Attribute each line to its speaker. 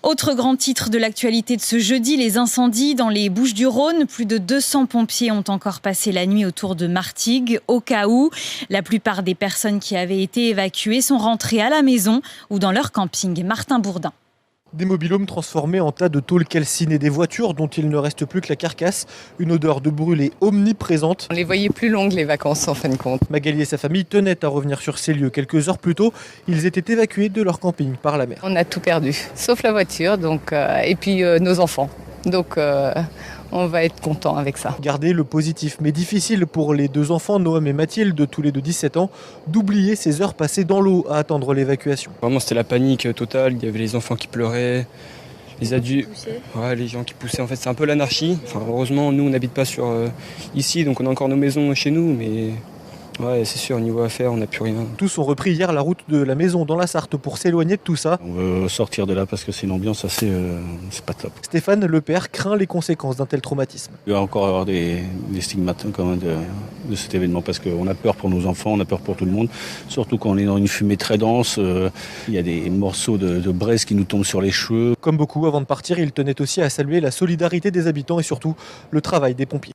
Speaker 1: Autre grand titre de l'actualité de ce jeudi, les incendies dans les Bouches-du-Rhône. Plus de 200 pompiers ont encore passé la nuit autour de Martigues, au cas où. La plupart des personnes qui avaient été évacuées sont rentrées à la maison ou dans leur camping. Martin Bourdin.
Speaker 2: Des mobil-homes transformés en tas de tôles calcinées, des voitures dont il ne reste plus que la carcasse, une odeur de brûlé omniprésente.
Speaker 3: On les voyait plus longues les vacances en fin de compte.
Speaker 2: Magali et sa famille tenaient à revenir sur ces lieux. Quelques heures plus tôt, ils étaient évacués de leur camping par la mer.
Speaker 3: On a tout perdu, sauf la voiture et puis nos enfants. Donc on va être content avec ça.
Speaker 2: Garder le positif, mais difficile pour les deux enfants, Noam et Mathilde, tous les deux 17 ans, d'oublier ces heures passées dans l'eau à attendre l'évacuation.
Speaker 4: Vraiment c'était la panique totale, il y avait les enfants qui pleuraient, les adultes, les gens qui poussaient, en fait c'est un peu l'anarchie. Enfin, heureusement nous on n'habite pas ici, donc on a encore nos maisons chez nous, mais ouais, c'est sûr, niveau affaires, on n'a plus rien.
Speaker 2: Tous ont repris hier la route de la maison dans la Sarthe pour s'éloigner de tout ça.
Speaker 5: On veut sortir de là parce que c'est une ambiance assez... c'est pas top.
Speaker 2: Stéphane, le père, craint les conséquences d'un tel traumatisme.
Speaker 5: Il va encore avoir des stigmates quand même de cet événement parce qu'on a peur pour nos enfants, on a peur pour tout le monde. Surtout quand on est dans une fumée très dense, il y a des morceaux de braise qui nous tombent sur les cheveux.
Speaker 2: Comme beaucoup, avant de partir, il tenait aussi à saluer la solidarité des habitants et surtout le travail des pompiers.